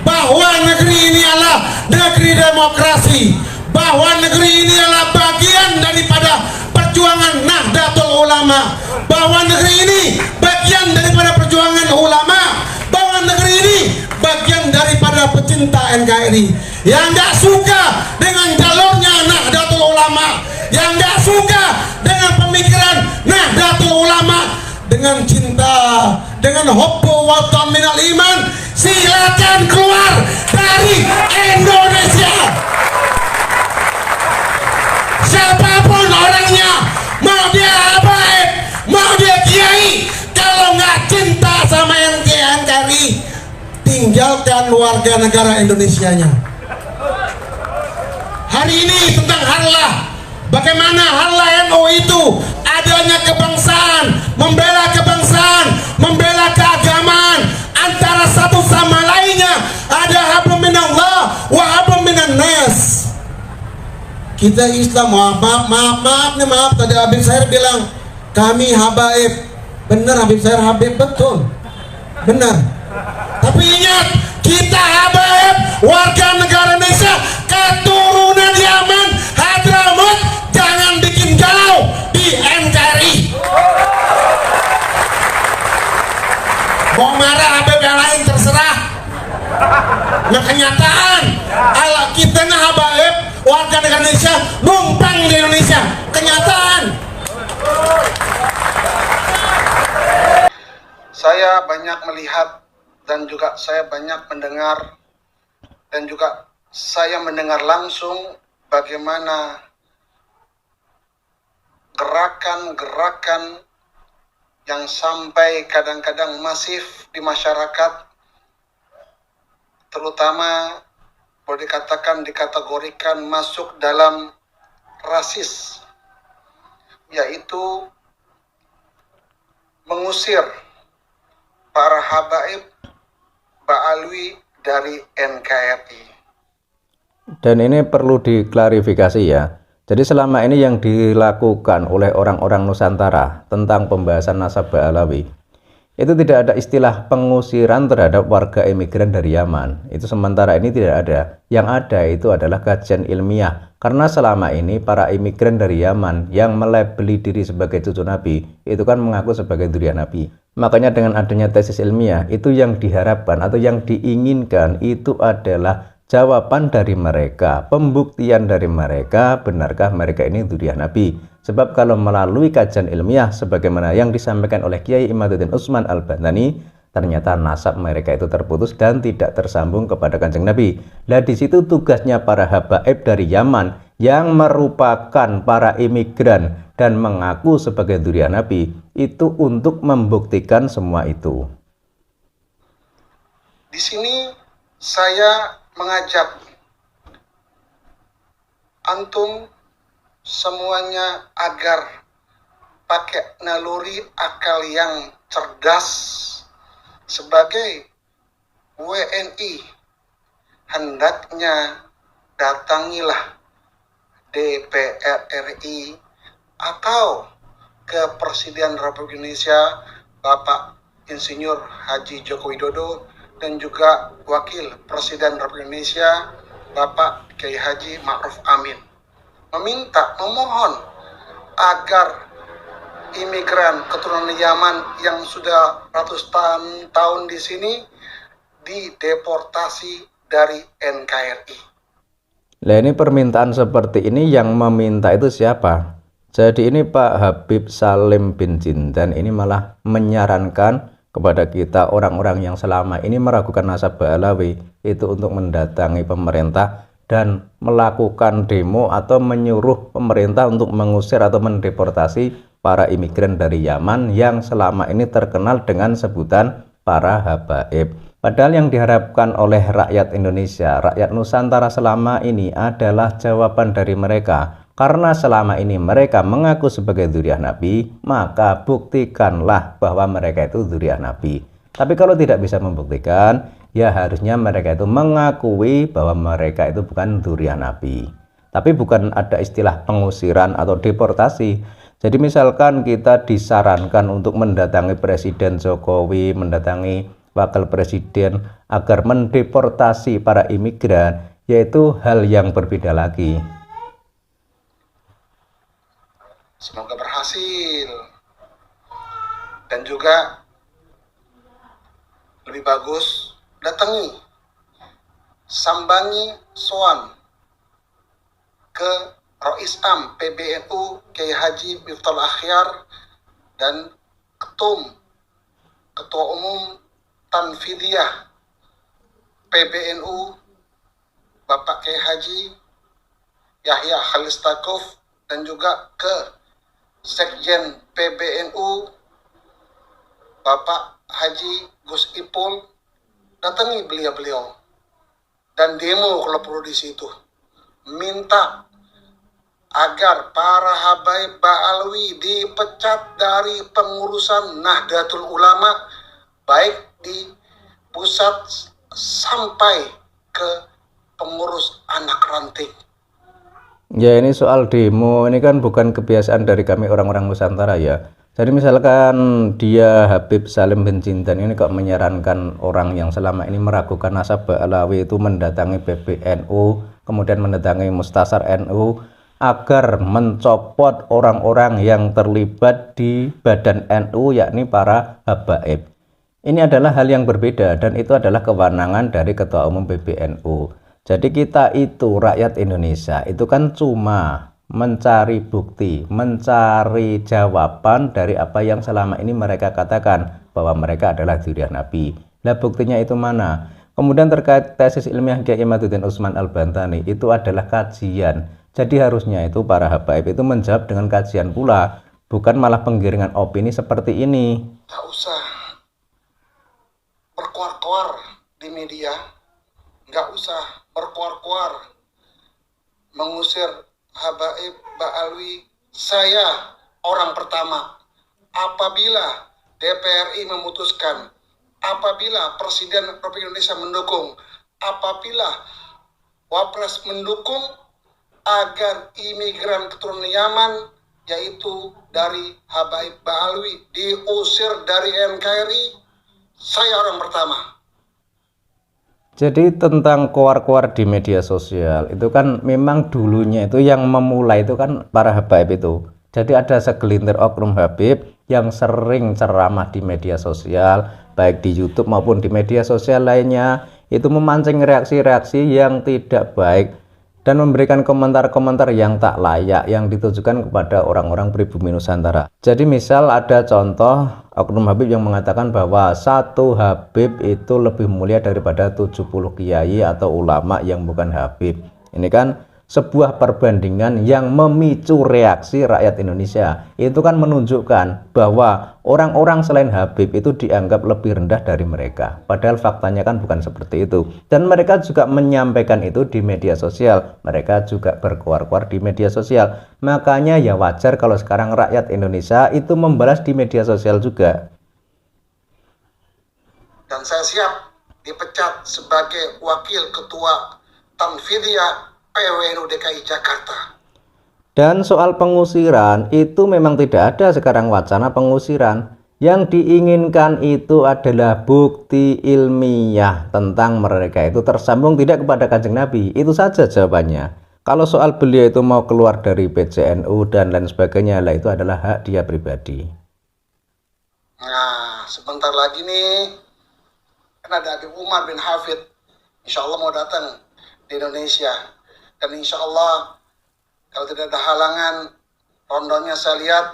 bahwa negeri ini adalah negeri demokrasi, bahwa negeri ini adalah bagian daripada perjuangan Nahdlatul Ulama, bahwa negeri ini bagian daripada perjuangan ulama, bahwa negeri ini bagian daripada pecinta NKRI yang nggak suka dengan jalurnya Nahdlatul Ulama, yang nggak suka dengan pemikiran Nahdlatul Ulama, dengan cinta, dengan hubbu wa minal iman, silakan keluar dari Indonesia. Siapapun orangnya, mau dia habaib, mau dia kiai, kalau nggak cinta sama NKRI, tinggalkan warga negara Indonesianya. Hari ini tentang harlah, bagaimana harlah NU itu adanya kebangsaan, membela keagamaan antara satu sama lainnya, ada hablum minallah wa hablum minan nas. Kita Islam, maaf tadi Habib Syahir bilang kami habaib, benar Habib Syahir habib, betul, benar. Tapi ingat, kita habaib warga negara Indonesia, keturunan Yaman, Hadramut, jangan bikin galau di NKRI. Mau marah habib yang lain terserah. Nah kenyataan, ala kita habaib warga negara Indonesia numpang di Indonesia, kenyataan. Saya banyak melihat dan juga saya banyak mendengar dan juga saya mendengar langsung bagaimana gerakan-gerakan yang sampai kadang-kadang masif di masyarakat, terutama boleh dikatakan dikategorikan masuk dalam rasis, yaitu mengusir para habaib Ba'alwi dari NKRI. Dan ini perlu diklarifikasi ya. Jadi selama ini yang dilakukan oleh orang-orang Nusantara tentang pembahasan nasab Ba'alawi, itu tidak ada istilah pengusiran terhadap warga imigran dari Yaman. Itu sementara ini tidak ada. Yang ada itu adalah kajian ilmiah. Karena selama ini para imigran dari Yaman yang melabeli diri sebagai cucu Nabi, itu kan mengaku sebagai dzurriyyah Nabi. Makanya dengan adanya tesis ilmiah, itu yang diharapkan atau yang diinginkan itu adalah jawaban dari mereka, pembuktian dari mereka, benarkah mereka ini dzurriyyah Nabi. Sebab kalau melalui kajian ilmiah sebagaimana yang disampaikan oleh Kiai Imaduddin Utsman Al-Bantani, ternyata nasab mereka itu terputus dan tidak tersambung kepada Kanjeng Nabi. Nah di situ tugasnya para habaib dari Yaman yang merupakan para imigran dan mengaku sebagai dzurriyyah Nabi itu untuk membuktikan semua itu. Di sini saya mengajak antum semuanya agar pakai naluri akal yang cerdas. Sebagai WNI, hendaknya datangilah DPR RI atau ke Presiden Republik Indonesia Bapak Insinyur Haji Joko Widodo dan juga Wakil Presiden Republik Indonesia Bapak Kiai Haji Ma'ruf Amin, memohon agar imigran keturunan Yaman yang sudah ratusan tahun di sini dideportasi dari NKRI. Nah ini permintaan seperti ini yang meminta itu siapa? Jadi ini Pak Habib Salim bin Jindan ini malah menyarankan kepada kita orang-orang yang selama ini meragukan nasab Ba'alawi itu untuk mendatangi pemerintah dan melakukan demo atau menyuruh pemerintah untuk mengusir atau mendeportasi para imigran dari Yaman yang selama ini terkenal dengan sebutan para habaib. Padahal yang diharapkan oleh rakyat Indonesia, rakyat Nusantara selama ini adalah jawaban dari mereka. Karena selama ini mereka mengaku sebagai dzurriyyah Nabi, maka buktikanlah bahwa mereka itu dzurriyyah Nabi. Tapi kalau tidak bisa membuktikan, ya harusnya mereka itu mengakui bahwa mereka itu bukan dzurriyyah Nabi. Tapi bukan ada istilah pengusiran atau deportasi. Jadi misalkan kita disarankan untuk mendatangi Presiden Jokowi, mendatangi wakil presiden agar mendeportasi para imigran, yaitu hal yang berbeda lagi. Semoga berhasil. Dan juga lebih bagus datangi, sambangi soan ke Rais Am PBNU Kiai Haji Miftahul Akhyar dan Ketua Umum Tanfidiyah PBNU Bapak Kiai Haji Yahya Khalil Stakuf, dan juga ke Sekjen PBNU Bapak Haji Gus Ipul. Datangi beliau-beliau dan demo kalau perlu di situ, minta agar para habaib Ba'alwi dipecat dari pengurusan Nahdlatul Ulama, baik di pusat sampai ke pengurus anak ranting. Ya, ini soal demo ini kan bukan kebiasaan dari kami orang-orang Nusantara ya. Jadi misalkan dia Habib Salim bin Jintan ini kok menyarankan orang yang selama ini meragukan nasab Ba'alawi itu mendatangi PBNU, kemudian mendatangi Mustasar NU agar mencopot orang-orang yang terlibat di badan NU, yakni para habaib. Ini adalah hal yang berbeda dan itu adalah kewenangan dari Ketua Umum PBNU. Jadi kita itu rakyat Indonesia itu kan cuma mencari bukti, mencari jawaban dari apa yang selama ini mereka katakan bahwa mereka adalah dzurriyyah Nabi. Nah, buktinya itu mana? Kemudian terkait tesis ilmiah Kiai Imaduddin Utsman Al-Bantani itu adalah kajian. Jadi harusnya itu para habaib itu menjawab dengan kajian pula, bukan malah penggiringan opini seperti ini. Tak usah berkuar-kuar di media, nggak usah berkuar-kuar mengusir habaib Ba'alwi. Saya orang pertama apabila DPRI memutuskan, apabila Presiden Republik Indonesia mendukung, apabila Wapres mendukung agar imigran keturunan Yaman, yaitu dari habaib Ba'alwi, diusir dari NKRI, saya orang pertama. Jadi tentang koar-koar di media sosial itu kan memang dulunya itu yang memulai itu kan para habaib itu. Jadi ada segelintir oknum habib yang sering ceramah di media sosial, baik di YouTube maupun di media sosial lainnya, itu memancing reaksi-reaksi yang tidak baik dan memberikan komentar-komentar yang tak layak yang ditujukan kepada orang-orang pribumi Nusantara. Jadi misal ada contoh oknum habib yang mengatakan bahwa satu habib itu lebih mulia daripada 70 kiai atau ulama yang bukan habib. Ini kan sebuah perbandingan yang memicu reaksi rakyat Indonesia. Itu kan menunjukkan bahwa orang-orang selain habib itu dianggap lebih rendah dari mereka. Padahal faktanya kan bukan seperti itu. Dan mereka juga menyampaikan itu di media sosial. Mereka juga berkuar-kuar di media sosial. Makanya ya wajar kalau sekarang rakyat Indonesia itu membalas di media sosial juga. Dan saya siap dipecat sebagai wakil ketua Tanfidiyah PWNU DKI Jakarta. Dan soal pengusiran itu memang tidak ada sekarang wacana pengusiran. Yang diinginkan itu adalah bukti ilmiah tentang mereka itu tersambung tidak kepada Kanjeng Nabi. Itu saja jawabannya. Kalau soal beliau itu mau keluar dari PCNU dan lain sebagainya, lah itu adalah hak dia pribadi. Nah, sebentar lagi nih kan ada Habib Umar bin Hafid, insya Allah mau datang di Indonesia. Dan insya Allah kalau tidak ada halangan, rondonya saya lihat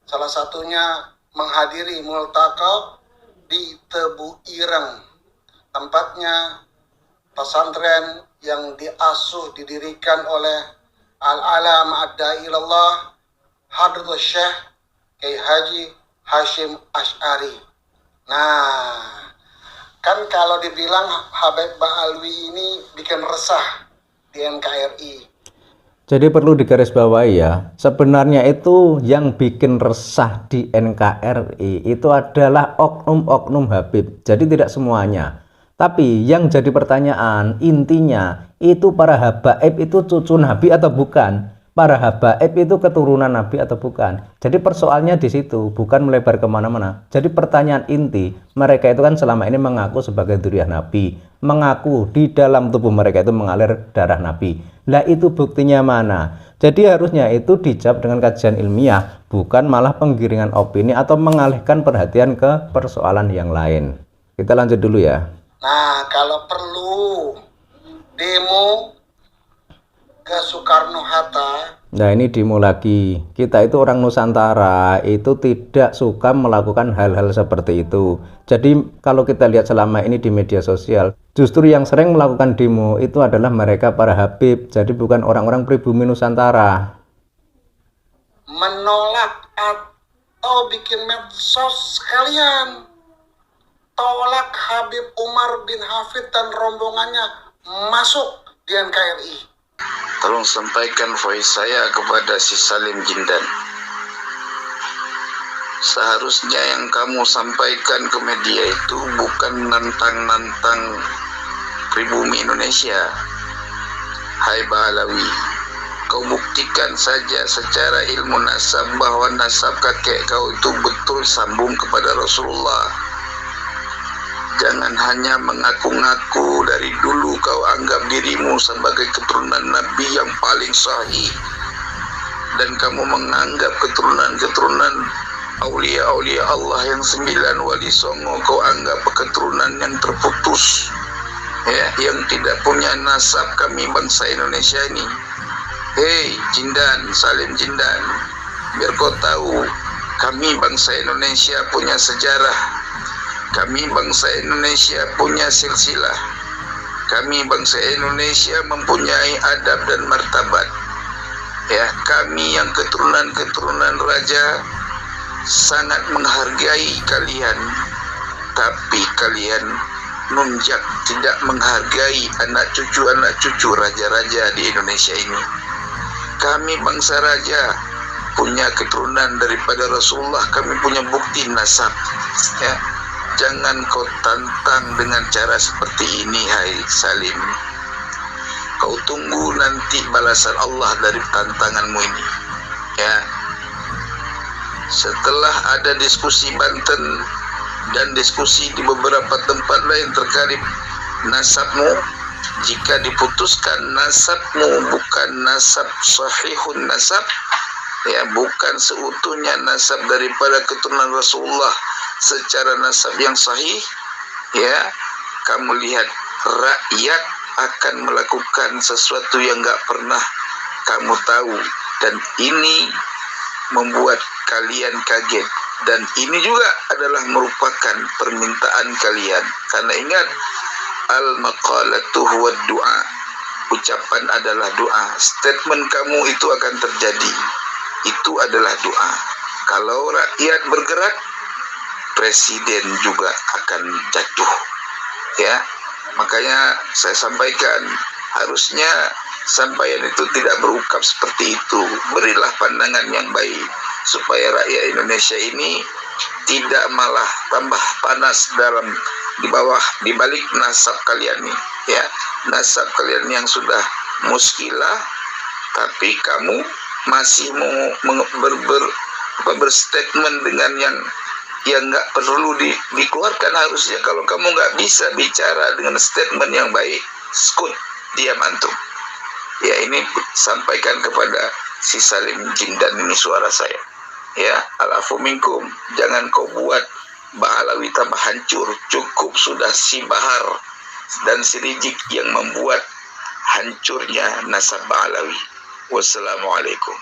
salah satunya menghadiri multaqah di Tebu Ireng, tempatnya pesantren yang didirikan oleh Al-Alam Ad-Da'ilallah Hadratus Syekh Kiai Haji Hashim Asy'ari. Nah, kan kalau dibilang Habib Ba'alwi ini bikin resah di NKRI. Jadi perlu digarisbawahi ya, sebenarnya itu yang bikin resah di NKRI itu adalah oknum-oknum habib. Jadi tidak semuanya. Tapi yang jadi pertanyaan intinya itu para habaib itu cucu Nabi atau bukan? para habaib itu keturunan Nabi atau bukan. Jadi persoalannya di situ, bukan melebar kemana-mana. Jadi pertanyaan inti, mereka itu kan selama ini mengaku sebagai dzurriyyah Nabi, mengaku di dalam tubuh mereka itu mengalir darah Nabi. Lah itu buktinya mana? Jadi harusnya itu dijawab dengan kajian ilmiah, bukan malah penggiringan opini atau mengalihkan perhatian ke persoalan yang lain. Kita lanjut dulu ya. Nah, kalau perlu demo ke Soekarno-Hatta. Nah ini demo lagi. Kita itu orang Nusantara itu tidak suka melakukan hal-hal seperti itu. Jadi kalau kita lihat selama ini di media sosial, justru yang sering melakukan demo itu adalah mereka para Habib. Jadi bukan orang-orang pribumi Nusantara. Menolak atau bikin medsos sekalian. Tolak Habib Umar bin Hafid dan rombongannya masuk di NKRI. Tolong sampaikan voice saya kepada si Salim Jindan. Seharusnya yang kamu sampaikan ke media itu bukan nantang-nantang pribumi Indonesia. Hai Ba'alawi, kau buktikan saja secara ilmu nasab bahwa nasab kakek kau itu betul sambung kepada Rasulullah. Jangan hanya mengaku-ngaku dari dulu kau anggap dirimu sebagai keturunan Nabi yang paling sahih. Dan kamu menganggap keturunan-keturunan aulia-aulia Allah yang 9 wali songo kau anggap keturunan yang terputus. Ya, yang tidak punya nasab kami bangsa Indonesia ini. Hei Jindan, Salim Jindan, biar kau tahu kami bangsa Indonesia punya sejarah. Kami bangsa Indonesia punya silsilah. Kami bangsa Indonesia mempunyai adab dan martabat. Ya, kami yang keturunan-keturunan raja sangat menghargai kalian. Tapi kalian nunjak tidak menghargai anak cucu raja-raja di Indonesia ini. Kami bangsa raja punya keturunan daripada Rasulullah. Kami punya bukti nasab. Ya. Jangan kau tantang dengan cara seperti ini, hai Salim. Kau tunggu nanti balasan Allah dari tantanganmu ini. Ya. Setelah ada diskusi Banten dan diskusi di beberapa tempat lain terkait nasabmu, jika diputuskan nasabmu bukan nasab sahihun nasab, ya bukan seutuhnya nasab daripada keturunan Rasulullah secara nasab yang sahih, ya kamu lihat rakyat akan melakukan sesuatu yang gak pernah kamu tahu, dan ini membuat kalian kaget, dan ini juga adalah merupakan permintaan kalian. Karena ingat, al-maqalatu huwa du'a, ucapan adalah doa. Statement kamu itu akan terjadi, itu adalah doa. Kalau rakyat bergerak, presiden juga akan jatuh. Ya, makanya saya sampaikan, harusnya sampaian itu tidak berukap seperti itu. Berilah pandangan yang baik supaya rakyat Indonesia ini tidak malah tambah panas di balik nasab kalian nih, ya. Nasab kalian yang sudah muskilah, tapi kamu masih mau berstatement dengan yang nggak perlu dikeluarkan. Harusnya kalau kamu nggak bisa bicara dengan statement yang baik, skut, diam antum. Ya, ini sampaikan kepada si Salim Jindan ini suara saya. Ya, alafu minkum, jangan kau buat Ba'alawi tambah hancur. Cukup sudah si Bahar dan si Rijik yang membuat hancurnya nasab Ba'alawi. Wassalamualaikum.